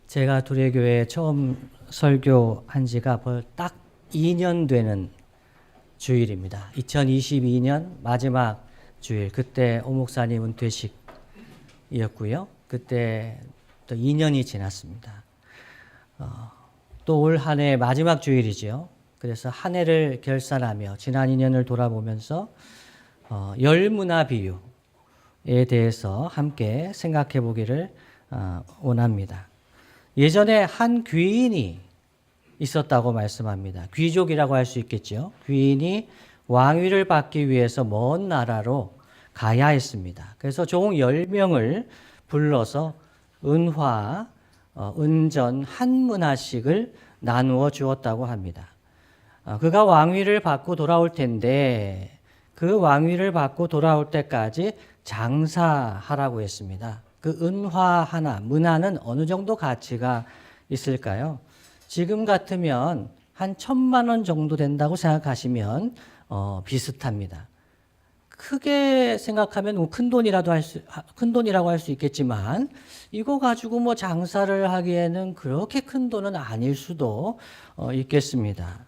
제가 두레교회에 처음 설교한 지가 딱 2년 되는 주일입니다. 2022년 마지막 주일, 그때 오 목사님 은퇴식이었고요. 그때 또 2년이 지났습니다. 또 올 한 해 마지막 주일이죠. 그래서 한 해를 결산하며 지난 2년을 돌아보면서 열문화 비유에 대해서 함께 생각해 보기를 원합니다. 예전에 한 귀인이 있었다고 말씀합니다. 귀족이라고 할 수 있겠죠. 귀인이 왕위를 받기 위해서 먼 나라로 가야 했습니다. 그래서 종 10명을 불러서 은화, 은전, 한문화씩을 나누어 주었다고 합니다. 그가 왕위를 받고 돌아올 텐데 그 왕위를 받고 돌아올 때까지 장사하라고 했습니다. 그 은화 하나, 문화는 어느 정도 가치가 있을까요? 지금 같으면 한 1,000만 원 정도 된다고 생각하시면 비슷합니다. 크게 생각하면 큰 돈이라고 할 수 있겠지만 이거 가지고 뭐 장사를 하기에는 그렇게 큰 돈은 아닐 수도 있겠습니다.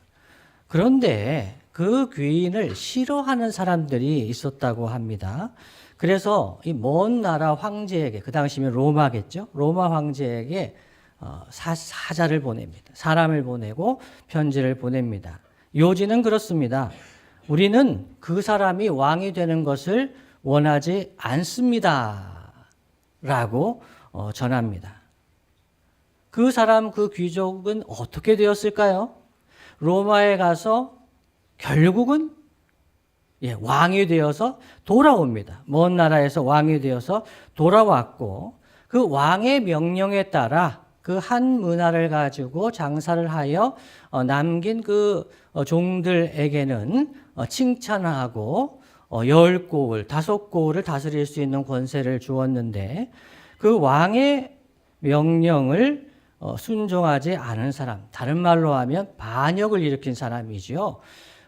그런데 그 귀인을 싫어하는 사람들이 있었다고 합니다. 그래서 이 먼 나라 황제에게, 그 당시면 로마겠죠. 로마 황제에게 사자를 보냅니다. 사람을 보내고 편지를 보냅니다. 요지는 그렇습니다. 우리는 그 사람이 왕이 되는 것을 원하지 않습니다. 라고 전합니다. 그 사람, 그 귀족은 어떻게 되었을까요? 로마에 가서 결국은 왕이 되어서 돌아옵니다. 먼 나라에서 왕이 되어서 돌아왔고 그 왕의 명령에 따라 그 한 문화를 가지고 장사를 하여 남긴 그 종들에게는 칭찬하고 10고을, 5고을을 다스릴 수 있는 권세를 주었는데 그 왕의 명령을 순종하지 않은 사람, 다른 말로 하면 반역을 일으킨 사람이지요.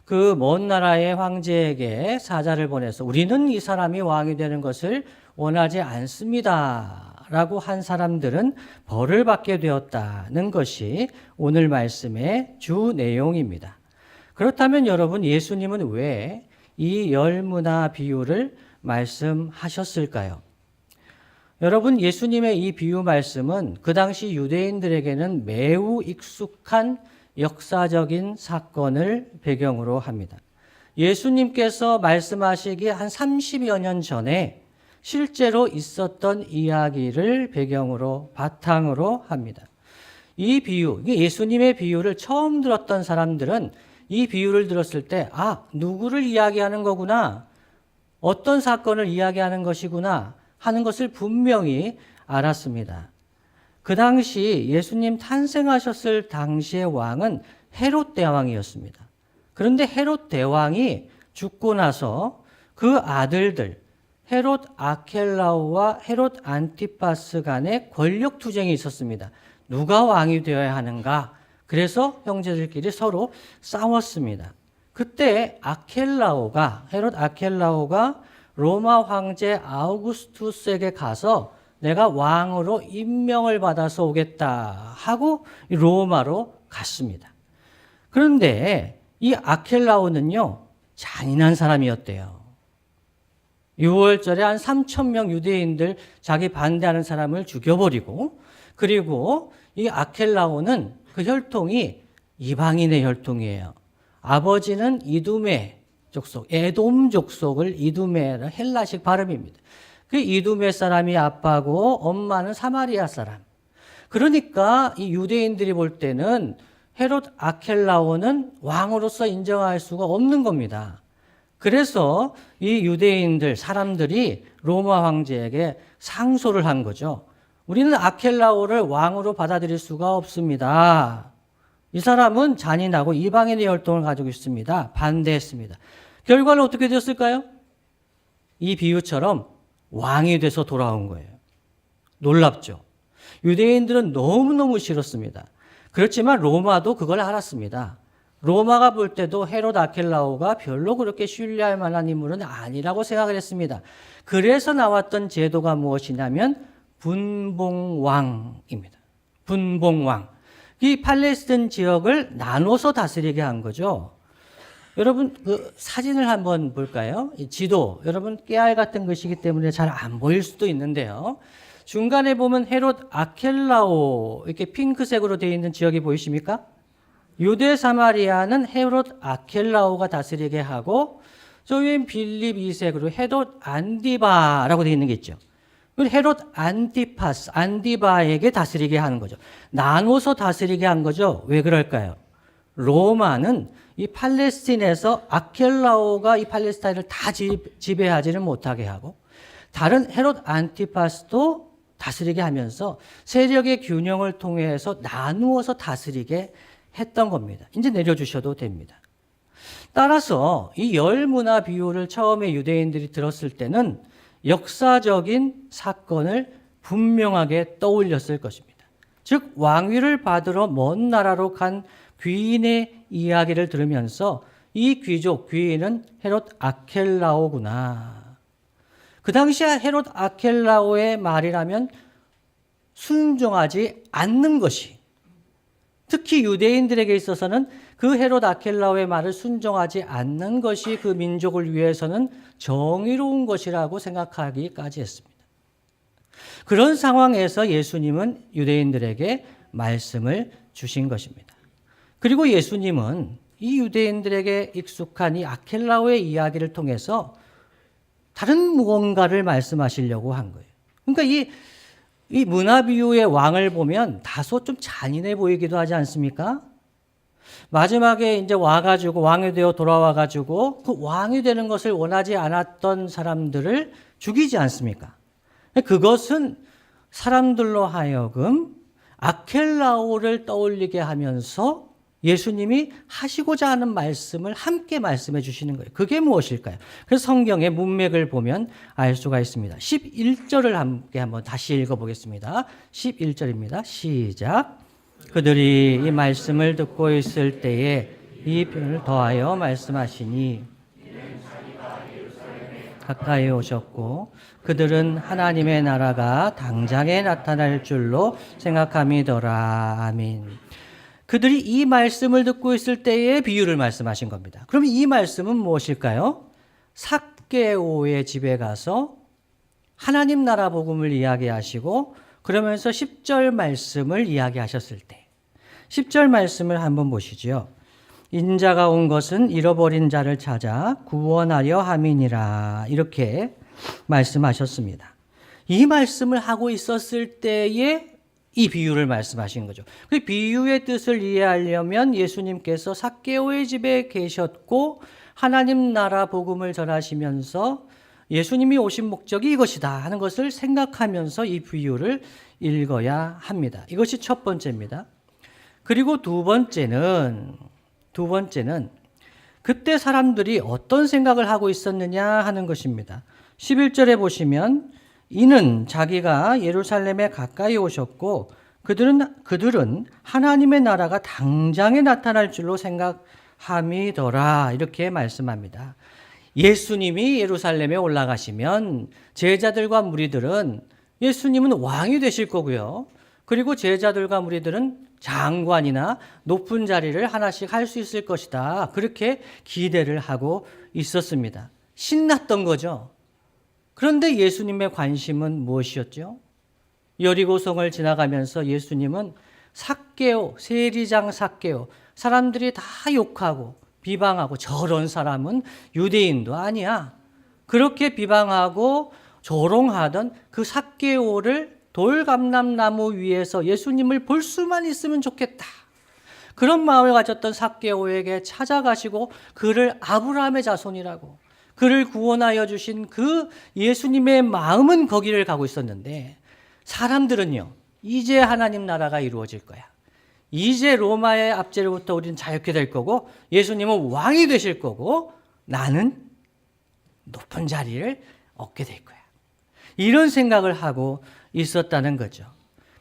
그 먼 나라의 황제에게 사자를 보내서 우리는 이 사람이 왕이 되는 것을 원하지 않습니다. 라고 한 사람들은 벌을 받게 되었다는 것이 오늘 말씀의 주 내용입니다. 그렇다면 여러분, 예수님은 왜 이 열문화 비유를 말씀하셨을까요? 여러분, 예수님의 이 비유 말씀은 그 당시 유대인들에게는 매우 익숙한 역사적인 사건을 배경으로 합니다. 예수님께서 말씀하시기 한 30여 년 전에 실제로 있었던 이야기를 배경으로 바탕으로 합니다. 이 비유, 예수님의 비유를 처음 들었던 사람들은 이 비유를 들었을 때 누구를 이야기하는 거구나, 어떤 사건을 이야기하는 것이구나 하는 것을 분명히 알았습니다. 그 당시 예수님 탄생하셨을 당시의 왕은 헤롯 대왕이었습니다. 그런데 헤롯 대왕이 죽고 나서 그 아들들 헤롯 아켈라오와 헤롯 안티파스 간의 권력 투쟁이 있었습니다. 누가 왕이 되어야 하는가? 그래서 형제들끼리 서로 싸웠습니다. 그때 헤롯 아켈라오가 로마 황제 아우구스투스에게 가서 내가 왕으로 임명을 받아서 오겠다 하고 로마로 갔습니다. 그런데 이 아켈라오는요, 잔인한 사람이었대요. 6월절에 한 3,000명 유대인들 자기 반대하는 사람을 죽여버리고, 그리고 이 아켈라오는 그 혈통이 이방인의 혈통이에요. 아버지는 이두메 족속, 에돔 족속을 이두메라 헬라식 발음입니다. 그 이두메 사람이 아빠고 엄마는 사마리아 사람. 그러니까 이 유대인들이 볼 때는 헤롯 아켈라오는 왕으로서 인정할 수가 없는 겁니다. 그래서 이 유대인들 사람들이 로마 황제에게 상소를 한 거죠. 우리는 아켈라오를 왕으로 받아들일 수가 없습니다. 이 사람은 잔인하고 이방인의 혈통을 가지고 있습니다. 반대했습니다. 결과는 어떻게 되었을까요? 이 비유처럼 왕이 돼서 돌아온 거예요. 놀랍죠? 유대인들은 너무너무 싫었습니다. 그렇지만 로마도 그걸 알았습니다. 로마가 볼 때도 헤롯 아켈라오가 별로 그렇게 신뢰할 만한 인물은 아니라고 생각을 했습니다. 그래서 나왔던 제도가 무엇이냐면 분봉왕입니다. 분봉왕. 이 팔레스틴 지역을 나눠서 다스리게 한 거죠. 여러분 그 사진을 한번 볼까요? 이 지도 여러분 깨알 같은 것이기 때문에 잘 안 보일 수도 있는데요. 중간에 보면 헤롯 아켈라오 이렇게 핑크색으로 되어 있는 지역이 보이십니까? 유대 사마리아는 헤롯 아켈라오가 다스리게 하고 저 위엔 빌립 2세로 헤롯 안디바라고 되어 있는 게 있죠. 헤롯 안티파스, 안디바에게 다스리게 하는 거죠. 나눠서 다스리게 한 거죠. 왜 그럴까요? 로마는 이 팔레스틴에서 아켈라오가 이 팔레스타인을 다 지배하지는 못하게 하고 다른 헤롯 안티파스도 다스리게 하면서 세력의 균형을 통해서 나누어서 다스리게 했던 겁니다. 이제 내려주셔도 됩니다. 따라서 이 열 문화 비유를 처음에 유대인들이 들었을 때는 역사적인 사건을 분명하게 떠올렸을 것입니다. 즉 왕위를 받으러 먼 나라로 간 귀인의 이야기를 들으면서 이 귀족, 귀인은 헤롯 아켈라오구나. 그 당시에 헤롯 아켈라오의 말이라면 순종하지 않는 것이, 특히 유대인들에게 있어서는 그 헤롯 아켈라오의 말을 순종하지 않는 것이 그 민족을 위해서는 정의로운 것이라고 생각하기까지 했습니다. 그런 상황에서 예수님은 유대인들에게 말씀을 주신 것입니다. 그리고 예수님은 이 유대인들에게 익숙한 이 아켈라오의 이야기를 통해서 다른 무언가를 말씀하시려고 한 거예요. 그러니까 이 문화비유의 왕을 보면 다소 좀 잔인해 보이기도 하지 않습니까? 마지막에 이제 와가지고 왕이 되어 돌아와가지고 그 왕이 되는 것을 원하지 않았던 사람들을 죽이지 않습니까? 그것은 사람들로 하여금 아켈라오를 떠올리게 하면서 예수님이 하시고자 하는 말씀을 함께 말씀해 주시는 거예요. 그게 무엇일까요? 그래서 성경의 문맥을 보면 알 수가 있습니다. 11절을 함께 한번 다시 읽어보겠습니다. 11절입니다. 시작. 그들이 이 말씀을 듣고 있을 때에 이 표현을 더하여 말씀하시니 가까이 오셨고 그들은 하나님의 나라가 당장에 나타날 줄로 생각함이더라. 아멘. 그들이 이 말씀을 듣고 있을 때의 비유를 말씀하신 겁니다. 그럼 이 말씀은 무엇일까요? 삭개오의 집에 가서 하나님 나라 복음을 이야기하시고 그러면서 10절 말씀을 이야기하셨을 때 10절 말씀을 한번 보시죠. 인자가 온 것은 잃어버린 자를 찾아 구원하려 함이니라 이렇게 말씀하셨습니다. 이 말씀을 하고 있었을 때에 이 비유를 말씀하신 거죠. 그 비유의 뜻을 이해하려면 예수님께서 삭개오의 집에 계셨고 하나님 나라 복음을 전하시면서 예수님이 오신 목적이 이것이다 하는 것을 생각하면서 이 비유를 읽어야 합니다. 이것이 첫 번째입니다. 그리고 두 번째는 그때 사람들이 어떤 생각을 하고 있었느냐 하는 것입니다. 11절에 보시면 이는 자기가 예루살렘에 가까이 오셨고 그들은 하나님의 나라가 당장에 나타날 줄로 생각함이더라 이렇게 말씀합니다. 예수님이 예루살렘에 올라가시면 제자들과 무리들은 예수님은 왕이 되실 거고요. 그리고 제자들과 무리들은 장관이나 높은 자리를 하나씩 할 수 있을 것이다. 그렇게 기대를 하고 있었습니다. 신났던 거죠. 그런데 예수님의 관심은 무엇이었죠? 여리고성을 지나가면서 예수님은 삭개오, 세리장 삭개오, 사람들이 다 욕하고 비방하고 저런 사람은 유대인도 아니야. 그렇게 비방하고 조롱하던 그 삭개오를 돌감람나무 위에서 예수님을 볼 수만 있으면 좋겠다. 그런 마음을 가졌던 삭개오에게 찾아가시고 그를 아브라함의 자손이라고 그를 구원하여 주신 그 예수님의 마음은 거기를 가고 있었는데 사람들은요. 이제 하나님 나라가 이루어질 거야. 이제 로마의 압제로부터 우리는 자유케 될 거고 예수님은 왕이 되실 거고 나는 높은 자리를 얻게 될 거야. 이런 생각을 하고 있었다는 거죠.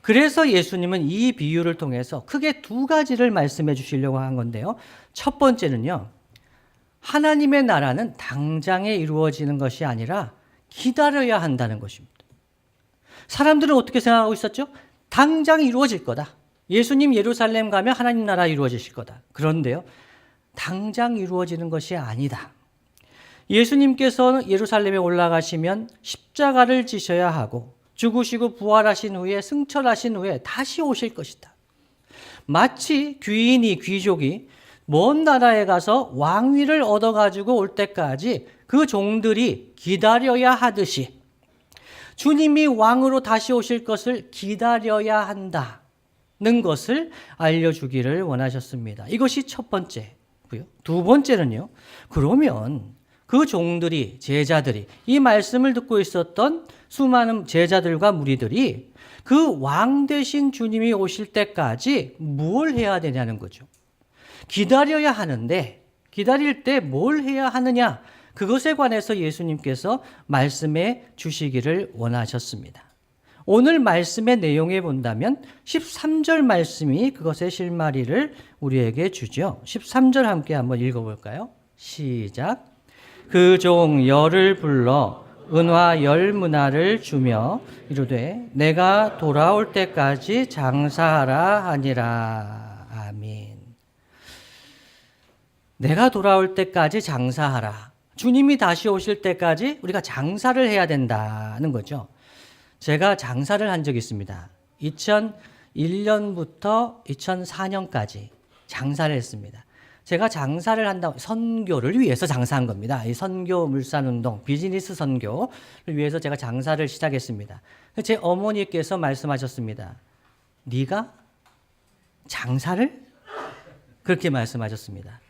그래서 예수님은 이 비유를 통해서 크게 두 가지를 말씀해 주시려고 한 건데요. 첫 번째는요. 하나님의 나라는 당장에 이루어지는 것이 아니라 기다려야 한다는 것입니다. 사람들은 어떻게 생각하고 있었죠? 당장 이루어질 거다. 예수님 예루살렘 가면 하나님 나라 이루어지실 거다. 그런데요, 당장 이루어지는 것이 아니다. 예수님께서 예루살렘에 올라가시면 십자가를 지셔야 하고 죽으시고 부활하신 후에 승천하신 후에 다시 오실 것이다. 마치 귀족이 먼 나라에 가서 왕위를 얻어가지고 올 때까지 그 종들이 기다려야 하듯이 주님이 왕으로 다시 오실 것을 기다려야 한다는 것을 알려주기를 원하셨습니다. 이것이 첫 번째고요. 두 번째는요, 그러면 그 종들이, 제자들이, 이 말씀을 듣고 있었던 수많은 제자들과 무리들이 그 왕 되신 주님이 오실 때까지 뭘 해야 되냐는 거죠. 기다려야 하는데 기다릴 때 뭘 해야 하느냐, 그것에 관해서 예수님께서 말씀해 주시기를 원하셨습니다. 오늘 말씀의 내용에 본다면 13절 말씀이 그것의 실마리를 우리에게 주죠. 13절 함께 한번 읽어볼까요? 시작. 그 종 열을 불러 은화 10문화를 주며 이르되 내가 돌아올 때까지 장사하라 하니라. 아멘. 내가 돌아올 때까지 장사하라. 주님이 다시 오실 때까지 우리가 장사를 해야 된다는 거죠. 제가 장사를 한 적이 있습니다. 2001년부터 2004년까지 장사를 했습니다. 제가 장사를 한다고 선교를 위해서 장사한 겁니다. 이 선교 물산운동, 비즈니스 선교를 위해서 제가 장사를 시작했습니다. 제 어머니께서 말씀하셨습니다. 네가 장사를? 그렇게 말씀하셨습니다.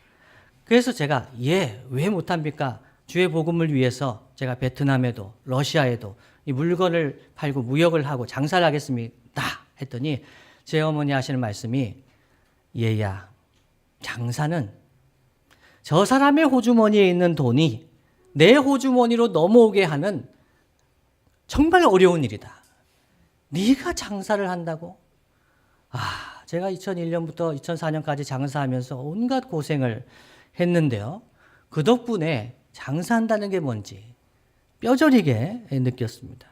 그래서 제가 왜 못합니까? 주의 복음을 위해서 제가 베트남에도 러시아에도 이 물건을 팔고 무역을 하고 장사를 하겠습니다 했더니 제 어머니 하시는 말씀이 얘야, 장사는 저 사람의 호주머니에 있는 돈이 내 호주머니로 넘어오게 하는 정말 어려운 일이다. 네가 장사를 한다고? 제가 2001년부터 2004년까지 장사하면서 온갖 고생을 했는데요. 그 덕분에 장사한다는 게 뭔지 뼈저리게 느꼈습니다.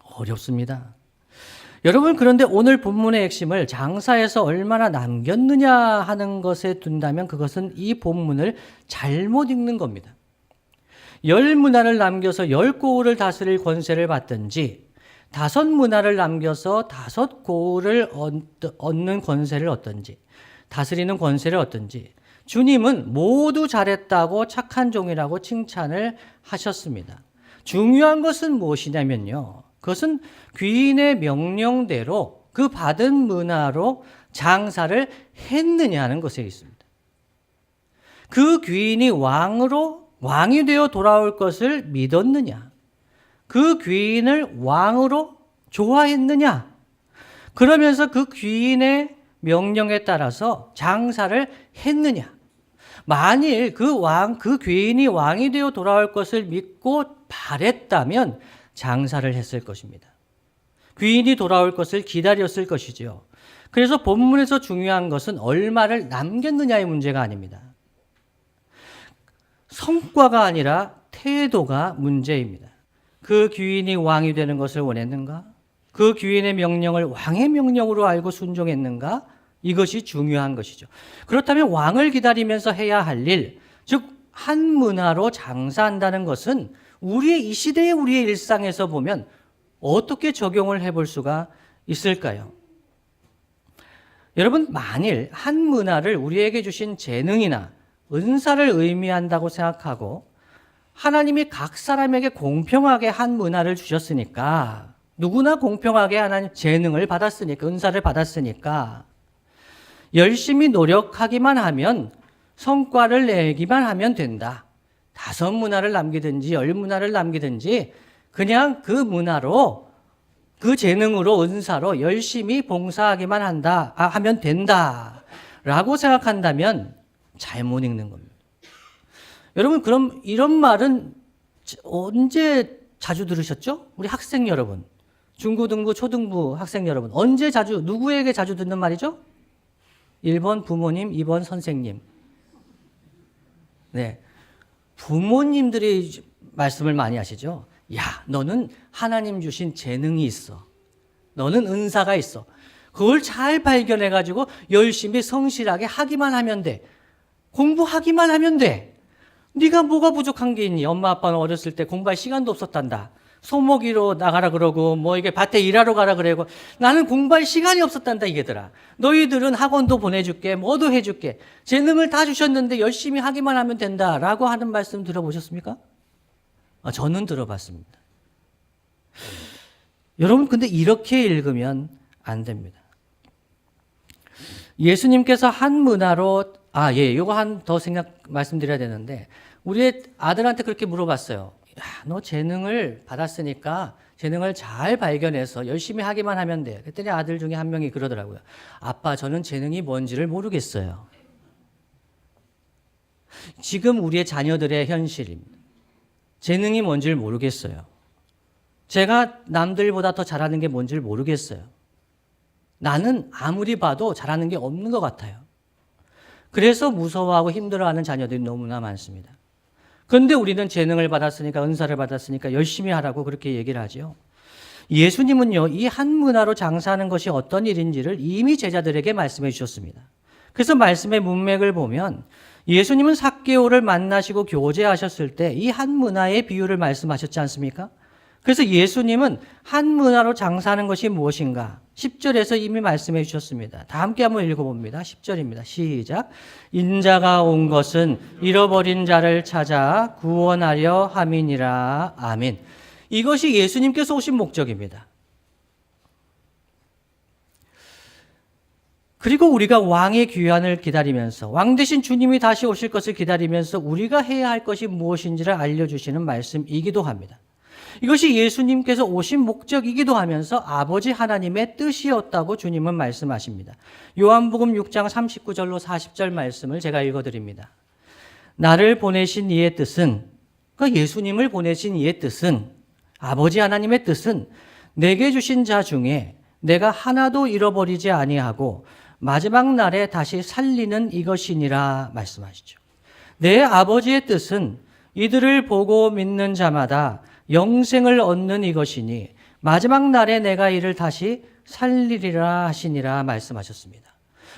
어렵습니다. 여러분, 그런데 오늘 본문의 핵심을 장사에서 얼마나 남겼느냐 하는 것에 둔다면 그것은 이 본문을 잘못 읽는 겁니다. 10문화를 남겨서 10고을을 다스릴 권세를 받든지 5문화를 남겨서 5고을을 얻는 권세를 얻든지 다스리는 권세를 얻든지 주님은 모두 잘했다고 착한 종이라고 칭찬을 하셨습니다. 중요한 것은 무엇이냐면요, 그것은 귀인의 명령대로 그 받은 문화로 장사를 했느냐는 것에 있습니다. 그 귀인이 왕이 되어 돌아올 것을 믿었느냐, 그 귀인을 왕으로 좋아했느냐, 그러면서 그 귀인의 명령에 따라서 장사를 했느냐. 만일 그 귀인이 왕이 되어 돌아올 것을 믿고 바랬다면 장사를 했을 것입니다. 귀인이 돌아올 것을 기다렸을 것이지요. 그래서 본문에서 중요한 것은 얼마를 남겼느냐의 문제가 아닙니다. 성과가 아니라 태도가 문제입니다. 그 귀인이 왕이 되는 것을 원했는가? 그 귀인의 명령을 왕의 명령으로 알고 순종했는가? 이것이 중요한 것이죠. 그렇다면 왕을 기다리면서 해야 할 일, 즉 한 문화로 장사한다는 것은 이 시대의 우리의 일상에서 보면 어떻게 적용을 해볼 수가 있을까요? 여러분, 만일 한 문화를 우리에게 주신 재능이나 은사를 의미한다고 생각하고 하나님이 각 사람에게 공평하게 한 문화를 주셨으니까, 누구나 공평하게 하나님 재능을 받았으니까, 은사를 받았으니까 열심히 노력하기만 하면, 성과를 내기만 하면 된다. 5문화를 남기든지 10문화를 남기든지 그냥 그 문화로, 그 재능으로, 은사로 열심히 봉사하기만 하면 된다 라고 생각한다면 잘못 읽는 겁니다. 여러분, 그럼 이런 말은 언제 자주 들으셨죠? 우리 학생 여러분, 중고등부, 초등부 학생 여러분, 누구에게 자주 듣는 말이죠? 1번 부모님, 2번 선생님. 네. 부모님들이 말씀을 많이 하시죠. 야, 너는 하나님 주신 재능이 있어. 너는 은사가 있어. 그걸 잘 발견해가지고 열심히 성실하게 하기만 하면 돼. 공부하기만 하면 돼. 네가 뭐가 부족한 게 있니? 엄마 아빠는 어렸을 때 공부할 시간도 없었단다. 소모기로 나가라 그러고 뭐 이게 밭에 일하러 가라 그러고 나는 공부할 시간이 없었단다 이게더라. 너희들은 학원도 보내줄게 뭐도 해줄게 재능을 다 주셨는데 열심히 하기만 하면 된다라고 하는 말씀 들어보셨습니까? 저는 들어봤습니다. 여러분 근데 이렇게 읽으면 안 됩니다. 예수님께서 한 문화로 요거 한 더 말씀드려야 되는데 우리 아들한테 그렇게 물어봤어요. 야, 너 재능을 받았으니까 재능을 잘 발견해서 열심히 하기만 하면 돼. 그랬더니 아들 중에 한 명이 그러더라고요. 아빠, 저는 재능이 뭔지를 모르겠어요. 지금 우리의 자녀들의 현실입니다. 재능이 뭔지를 모르겠어요. 제가 남들보다 더 잘하는 게 뭔지를 모르겠어요. 나는 아무리 봐도 잘하는 게 없는 것 같아요. 그래서 무서워하고 힘들어하는 자녀들이 너무나 많습니다. 그런데 우리는 재능을 받았으니까 은사를 받았으니까 열심히 하라고 그렇게 얘기를 하죠. 예수님은요, 이 한 문화로 장사하는 것이 어떤 일인지를 이미 제자들에게 말씀해 주셨습니다. 그래서 말씀의 문맥을 보면 예수님은 삭개오를 만나시고 교제하셨을 때 이 한 문화의 비유를 말씀하셨지 않습니까? 그래서 예수님은 한 문화로 장사하는 것이 무엇인가? 10절에서 이미 말씀해 주셨습니다. 다 함께 한번 읽어봅니다. 10절입니다. 시작. 인자가 온 것은 잃어버린 자를 찾아 구원하려 함이니라. 아멘. 이것이 예수님께서 오신 목적입니다. 그리고 우리가 왕의 귀환을 기다리면서 왕 대신 주님이 다시 오실 것을 기다리면서 우리가 해야 할 것이 무엇인지를 알려주시는 말씀이기도 합니다. 이것이 예수님께서 오신 목적이기도 하면서 아버지 하나님의 뜻이었다고 주님은 말씀하십니다. 요한복음 6장 39절로 40절 말씀을 제가 읽어드립니다. 나를 보내신 이의 뜻은, 그러니까 예수님을 보내신 이의 뜻은, 아버지 하나님의 뜻은 내게 주신 자 중에 내가 하나도 잃어버리지 아니하고 마지막 날에 다시 살리는 이것이니라 말씀하시죠. 내 아버지의 뜻은 이들을 보고 믿는 자마다 영생을 얻는 이것이니 마지막 날에 내가 이를 다시 살리리라 하시니라 말씀하셨습니다.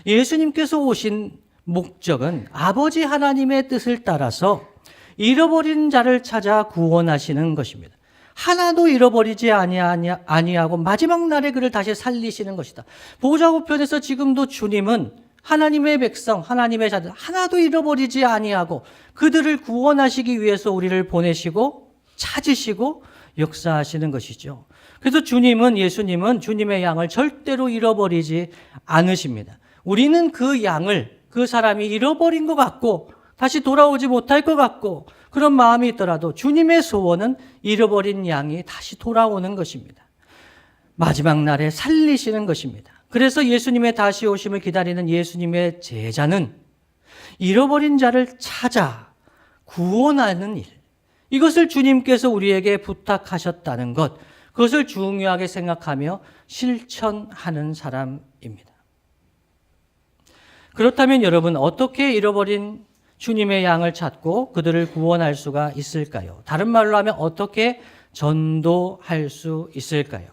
예수님께서 오신 목적은 아버지 하나님의 뜻을 따라서 잃어버린 자를 찾아 구원하시는 것입니다. 하나도 잃어버리지 아니하고 마지막 날에 그를 다시 살리시는 것이다. 보좌우편에서 지금도 주님은 하나님의 백성, 하나님의 자들 하나도 잃어버리지 아니하고 그들을 구원하시기 위해서 우리를 보내시고 찾으시고 역사하시는 것이죠. 그래서 예수님은 주님의 양을 절대로 잃어버리지 않으십니다. 우리는 그 양을, 그 사람이 잃어버린 것 같고 다시 돌아오지 못할 것 같고 그런 마음이 있더라도 주님의 소원은 잃어버린 양이 다시 돌아오는 것입니다. 마지막 날에 살리시는 것입니다. 그래서 예수님의 다시 오심을 기다리는 예수님의 제자는 잃어버린 자를 찾아 구원하는 일, 이것을 주님께서 우리에게 부탁하셨다는 것, 그것을 중요하게 생각하며 실천하는 사람입니다. 그렇다면 여러분, 어떻게 잃어버린 주님의 양을 찾고 그들을 구원할 수가 있을까요? 다른 말로 하면 어떻게 전도할 수 있을까요?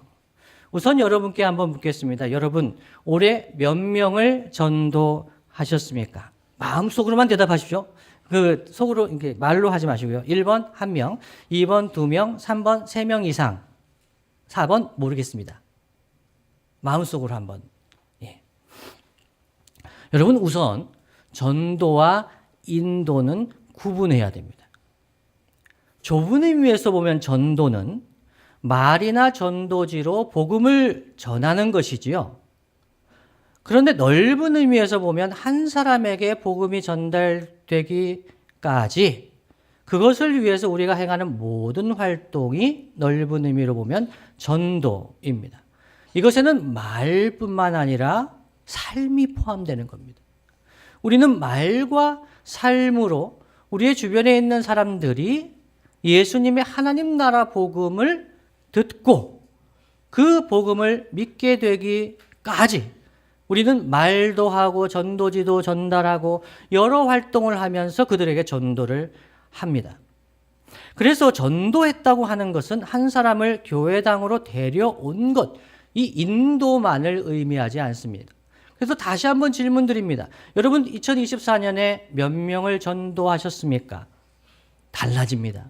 우선 여러분께 한번 묻겠습니다. 여러분, 올해 몇 명을 전도하셨습니까? 마음속으로만 대답하십시오. 속으로 이렇게 말로 하지 마시고요. 1번 1명, 2번 2명, 3번 3명 이상, 4번 모르겠습니다. 마음속으로 한번. 예. 여러분, 우선 전도와 인도는 구분해야 됩니다. 좁은 의미에서 보면 전도는 말이나 전도지로 복음을 전하는 것이지요. 그런데 넓은 의미에서 보면 한 사람에게 복음이 전달되기까지 그것을 위해서 우리가 행하는 모든 활동이 넓은 의미로 보면 전도입니다. 이것에는 말뿐만 아니라 삶이 포함되는 겁니다. 우리는 말과 삶으로 우리의 주변에 있는 사람들이 예수님의 하나님 나라 복음을 듣고 그 복음을 믿게 되기까지 우리는 말도 하고 전도지도 전달하고 여러 활동을 하면서 그들에게 전도를 합니다. 그래서 전도했다고 하는 것은 한 사람을 교회당으로 데려온 것, 이 인도만을 의미하지 않습니다. 그래서 다시 한번 질문 드립니다. 여러분 2024년에 몇 명을 전도하셨습니까? 달라집니다.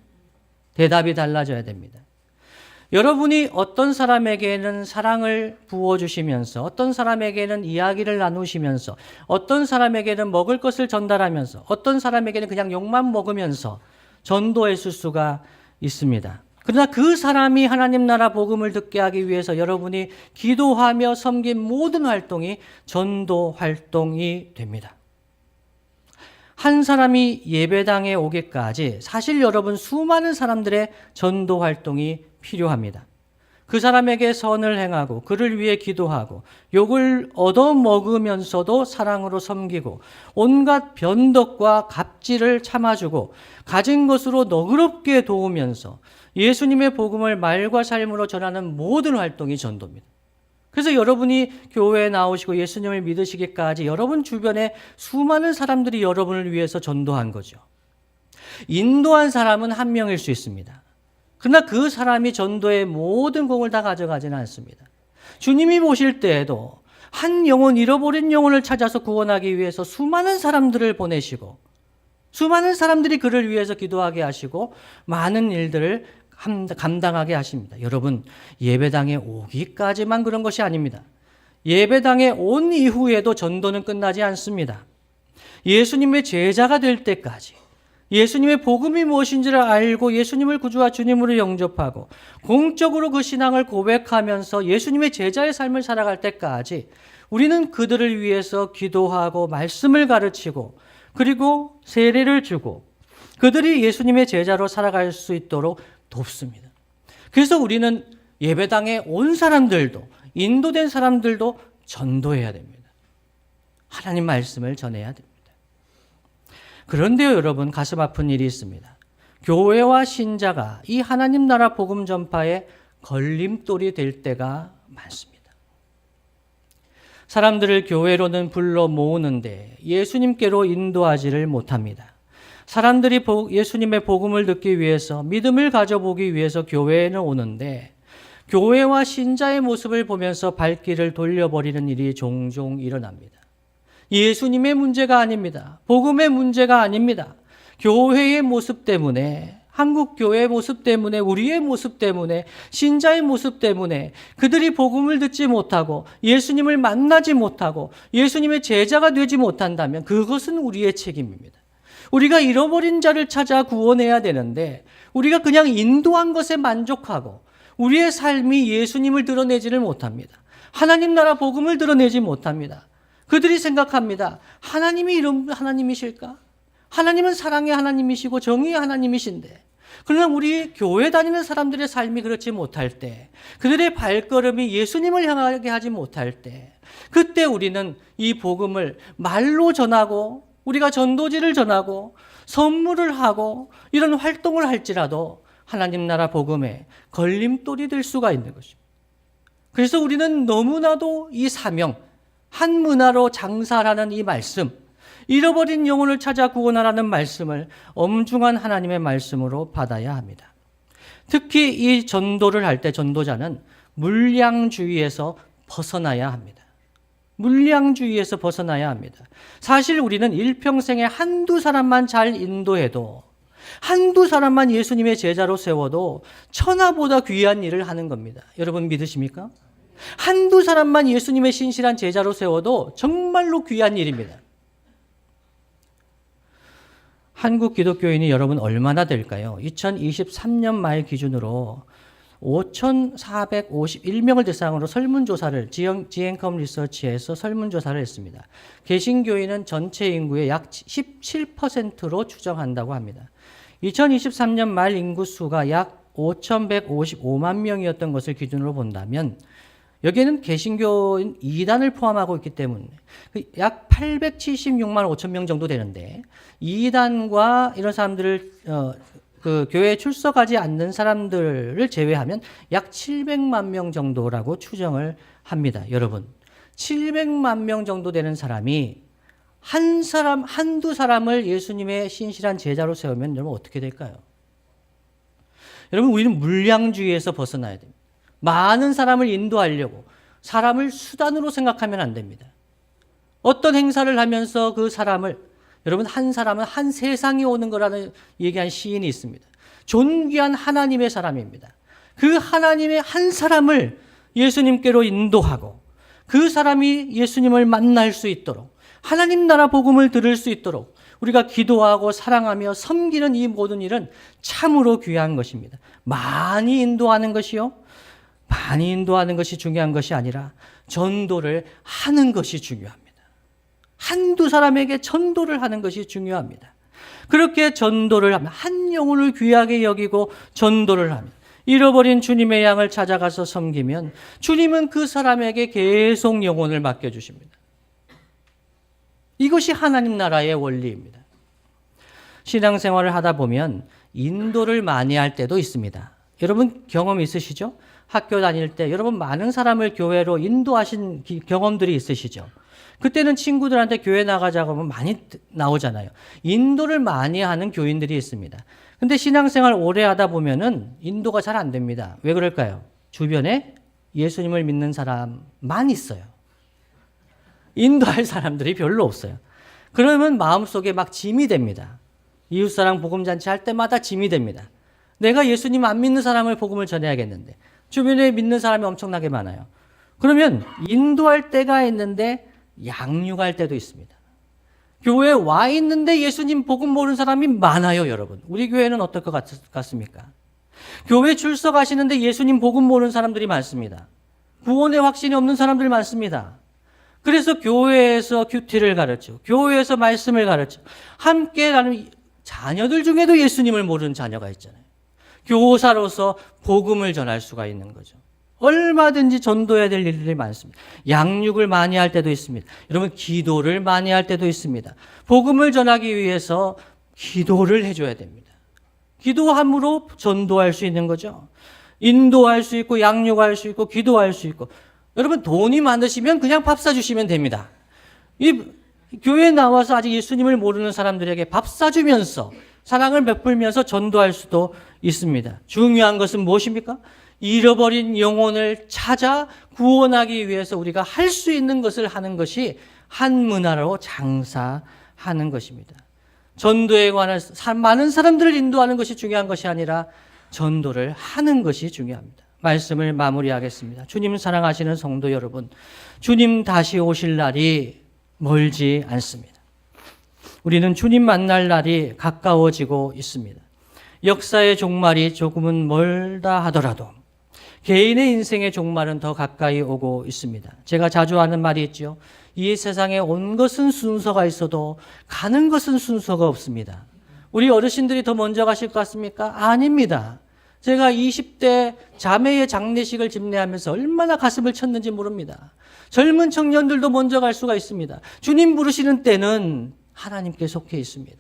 대답이 달라져야 됩니다. 여러분이 어떤 사람에게는 사랑을 부어주시면서, 어떤 사람에게는 이야기를 나누시면서, 어떤 사람에게는 먹을 것을 전달하면서, 어떤 사람에게는 그냥 욕만 먹으면서 전도했을 수가 있습니다. 그러나 그 사람이 하나님 나라 복음을 듣게 하기 위해서 여러분이 기도하며 섬긴 모든 활동이 전도 활동이 됩니다. 한 사람이 예배당에 오기까지 사실 여러분 수많은 사람들의 전도 활동이 필요합니다. 그 사람에게 선을 행하고 그를 위해 기도하고 욕을 얻어먹으면서도 사랑으로 섬기고 온갖 변덕과 갑질을 참아주고 가진 것으로 너그럽게 도우면서 예수님의 복음을 말과 삶으로 전하는 모든 활동이 전도입니다. 그래서 여러분이 교회에 나오시고 예수님을 믿으시기까지 여러분 주변에 수많은 사람들이 여러분을 위해서 전도한 거죠. 인도한 사람은 한 명일 수 있습니다. 그러나 그 사람이 전도의 모든 공을 다 가져가지는 않습니다. 주님이 오실 때에도 한 영혼, 잃어버린 영혼을 찾아서 구원하기 위해서 수많은 사람들을 보내시고 수많은 사람들이 그를 위해서 기도하게 하시고 많은 일들을 감당하게 하십니다. 여러분, 예배당에 오기까지만 그런 것이 아닙니다. 예배당에 온 이후에도 전도는 끝나지 않습니다. 예수님의 제자가 될 때까지 예수님의 복음이 무엇인지를 알고 예수님을 구주와 주님으로 영접하고 공적으로 그 신앙을 고백하면서 예수님의 제자의 삶을 살아갈 때까지 우리는 그들을 위해서 기도하고 말씀을 가르치고 그리고 세례를 주고 그들이 예수님의 제자로 살아갈 수 있도록 돕습니다. 그래서 우리는 예배당에 온 사람들도 인도된 사람들도 전도해야 됩니다. 하나님 말씀을 전해야 됩니다. 그런데요, 여러분, 가슴 아픈 일이 있습니다. 교회와 신자가 이 하나님 나라 복음 전파에 걸림돌이 될 때가 많습니다. 사람들을 교회로는 불러 모으는데 예수님께로 인도하지를 못합니다. 사람들이 예수님의 복음을 듣기 위해서 믿음을 가져보기 위해서 교회에는 오는데 교회와 신자의 모습을 보면서 발길을 돌려버리는 일이 종종 일어납니다. 예수님의 문제가 아닙니다. 복음의 문제가 아닙니다. 교회의 모습 때문에, 한국 교회의 모습 때문에, 우리의 모습 때문에, 신자의 모습 때문에 그들이 복음을 듣지 못하고 예수님을 만나지 못하고 예수님의 제자가 되지 못한다면 그것은 우리의 책임입니다. 우리가 잃어버린 자를 찾아 구원해야 되는데 우리가 그냥 인도한 것에 만족하고 우리의 삶이 예수님을 드러내지를 못합니다. 하나님 나라 복음을 드러내지 못합니다. 그들이 생각합니다. 하나님이 이런 하나님이실까? 하나님은 사랑의 하나님이시고 정의의 하나님이신데 그러나 우리 교회 다니는 사람들의 삶이 그렇지 못할 때 그들의 발걸음이 예수님을 향하게 하지 못할 때 그때 우리는 이 복음을 말로 전하고 우리가 전도지를 전하고 선물을 하고 이런 활동을 할지라도 하나님 나라 복음에 걸림돌이 될 수가 있는 것입니다. 그래서 우리는 너무나도 이 사명, 한 문화로 장사라는 이 말씀, 잃어버린 영혼을 찾아 구원하라는 말씀을 엄중한 하나님의 말씀으로 받아야 합니다. 특히 이 전도를 할 때 전도자는 물량주의에서 벗어나야 합니다. 물량주의에서 벗어나야 합니다. 사실 우리는 일평생에 한두 사람만 잘 인도해도 한두 사람만 예수님의 제자로 세워도 천하보다 귀한 일을 하는 겁니다. 여러분 믿으십니까? 한두 사람만 예수님의 신실한 제자로 세워도 정말로 귀한 일입니다. 한국 기독교인이 여러분 얼마나 될까요? 2023년 말 기준으로 5,451명을 대상으로 설문조사를 지앤컴 리서치에서 설문조사를 했습니다. 개신교인은 전체 인구의 약 17%로 추정한다고 합니다. 2023년 말 인구수가 약 5,155만 명이었던 것을 기준으로 본다면 여기에는 개신교인 2단을 포함하고 있기 때문에 약 876만 5천 명 정도 되는데 2단과 이런 사람들을 그 교회에 출석하지 않는 사람들을 제외하면 약 700만 명 정도라고 추정을 합니다. 여러분, 700만 명 정도 되는 사람이 한두 사람을 예수님의 신실한 제자로 세우면 여러분 어떻게 될까요? 여러분, 우리는 물량주의에서 벗어나야 됩니다. 많은 사람을 인도하려고 사람을 수단으로 생각하면 안 됩니다. 어떤 행사를 하면서 그 사람을, 여러분, 한 사람은 한 세상이 오는 거라는 얘기한 시인이 있습니다. 존귀한 하나님의 사람입니다. 그 하나님의 한 사람을 예수님께로 인도하고 그 사람이 예수님을 만날 수 있도록, 하나님 나라 복음을 들을 수 있도록 우리가 기도하고 사랑하며 섬기는 이 모든 일은 참으로 귀한 것입니다. 많이 인도하는 것이요, 많이 인도하는 것이 중요한 것이 아니라 전도를 하는 것이 중요합니다. 한두 사람에게 전도를 하는 것이 중요합니다. 그렇게 전도를 하면, 한 영혼을 귀하게 여기고 전도를 하면, 잃어버린 주님의 양을 찾아가서 섬기면 주님은 그 사람에게 계속 영혼을 맡겨주십니다. 이것이 하나님 나라의 원리입니다. 신앙생활을 하다 보면 인도를 많이 할 때도 있습니다. 여러분 경험 있으시죠? 학교 다닐 때 여러분 많은 사람을 교회로 인도하신 경험들이 있으시죠? 그때는 친구들한테 교회 나가자고 하면 많이 나오잖아요. 인도를 많이 하는 교인들이 있습니다. 근데 신앙생활 오래 하다 보면은 인도가 잘 안 됩니다. 왜 그럴까요? 주변에 예수님을 믿는 사람만 있어요. 인도할 사람들이 별로 없어요. 그러면 마음속에 막 짐이 됩니다. 이웃사랑 복음잔치 할 때마다 짐이 됩니다. 내가 예수님 안 믿는 사람을 복음을 전해야겠는데 주변에 믿는 사람이 엄청나게 많아요. 그러면 인도할 때가 있는데 양육할 때도 있습니다. 교회에 와 있는데 예수님 복음 모르는 사람이 많아요, 여러분. 우리 교회는 어떨 것 같습니까? 교회 출석하시는데 예수님 복음 모르는 사람들이 많습니다. 구원의 확신이 없는 사람들이 많습니다. 그래서 교회에서 큐티를 가르치고 교회에서 말씀을 가르치고 함께 가는 자녀들 중에도 예수님을 모르는 자녀가 있잖아요. 교사로서 복음을 전할 수가 있는 거죠. 얼마든지 전도해야 될 일들이 많습니다. 양육을 많이 할 때도 있습니다. 여러분 기도를 많이 할 때도 있습니다. 복음을 전하기 위해서 기도를 해줘야 됩니다. 기도함으로 전도할 수 있는 거죠. 인도할 수 있고 양육할 수 있고 기도할 수 있고. 여러분 돈이 많으시면 그냥 밥 사주시면 됩니다. 이 교회에 나와서 아직 예수님을 모르는 사람들에게 밥 사주면서 사랑을 베풀면서 전도할 수도 있습니다. 중요한 것은 무엇입니까? 잃어버린 영혼을 찾아 구원하기 위해서 우리가 할 수 있는 것을 하는 것이 한 문화로 장사하는 것입니다. 전도에 관한 많은 사람들을 인도하는 것이 중요한 것이 아니라 전도를 하는 것이 중요합니다. 말씀을 마무리하겠습니다. 주님 사랑하시는 성도 여러분, 주님 다시 오실 날이 멀지 않습니다. 우리는 주님 만날 날이 가까워지고 있습니다. 역사의 종말이 조금은 멀다 하더라도 개인의 인생의 종말은 더 가까이 오고 있습니다. 제가 자주 하는 말이 있죠. 이 세상에 온 것은 순서가 있어도 가는 것은 순서가 없습니다. 우리 어르신들이 더 먼저 가실 것 같습니까? 아닙니다. 제가 20대 자매의 장례식을 집례하면서 얼마나 가슴을 쳤는지 모릅니다. 젊은 청년들도 먼저 갈 수가 있습니다. 주님 부르시는 때는 하나님께 속해 있습니다.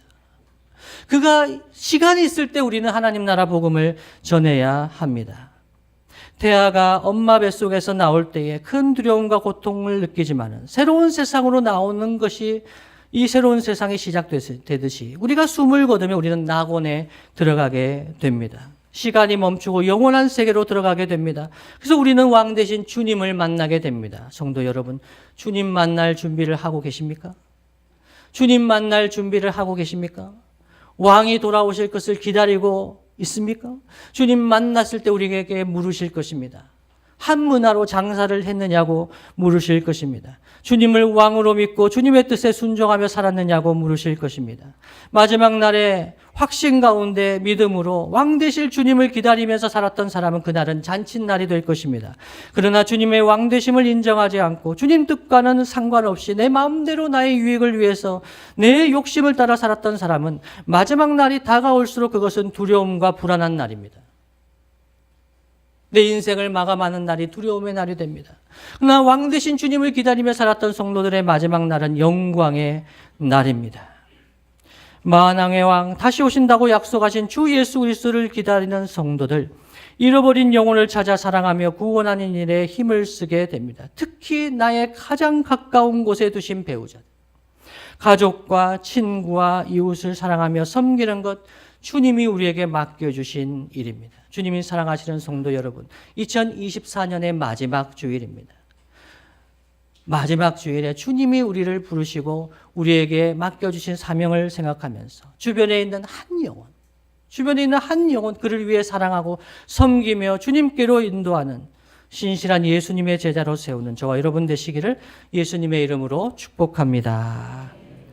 그가 시간이 있을 때 우리는 하나님 나라 복음을 전해야 합니다. 태아가 엄마 뱃속에서 나올 때에 큰 두려움과 고통을 느끼지만은 새로운 세상으로 나오는 것이 이 새로운 세상이 시작되듯이 우리가 숨을 거두면 우리는 낙원에 들어가게 됩니다. 시간이 멈추고 영원한 세계로 들어가게 됩니다. 그래서 우리는 왕 대신 주님을 만나게 됩니다. 성도 여러분, 주님 만날 준비를 하고 계십니까? 주님 만날 준비를 하고 계십니까? 왕이 돌아오실 것을 기다리고 있습니까? 주님 만났을 때 우리에게 물으실 것입니다. 한 문화로 장사를 했느냐고 물으실 것입니다. 주님을 왕으로 믿고 주님의 뜻에 순종하며 살았느냐고 물으실 것입니다. 마지막 날에 확신 가운데 믿음으로 왕 되실 주님을 기다리면서 살았던 사람은 그날은 잔칫날이 될 것입니다. 그러나 주님의 왕 되심을 인정하지 않고 주님 뜻과는 상관없이 내 마음대로 나의 유익을 위해서 내 욕심을 따라 살았던 사람은 마지막 날이 다가올수록 그것은 두려움과 불안한 날입니다. 내 인생을 마감하는 날이 두려움의 날이 됩니다. 그러나 왕 되신 주님을 기다리며 살았던 성도들의 마지막 날은 영광의 날입니다. 만왕의 왕, 다시 오신다고 약속하신 주 예수 그리스도를 기다리는 성도들, 잃어버린 영혼을 찾아 사랑하며 구원하는 일에 힘을 쓰게 됩니다. 특히 나의 가장 가까운 곳에 두신 배우자, 가족과 친구와 이웃을 사랑하며 섬기는 것, 주님이 우리에게 맡겨주신 일입니다. 주님이 사랑하시는 성도 여러분, 2024년의 마지막 주일입니다. 마지막 주일에 주님이 우리를 부르시고 우리에게 맡겨주신 사명을 생각하면서 주변에 있는 한 영혼, 그를 위해 사랑하고 섬기며 주님께로 인도하는 신실한 예수님의 제자로 세우는 저와 여러분 되시기를 예수님의 이름으로 축복합니다.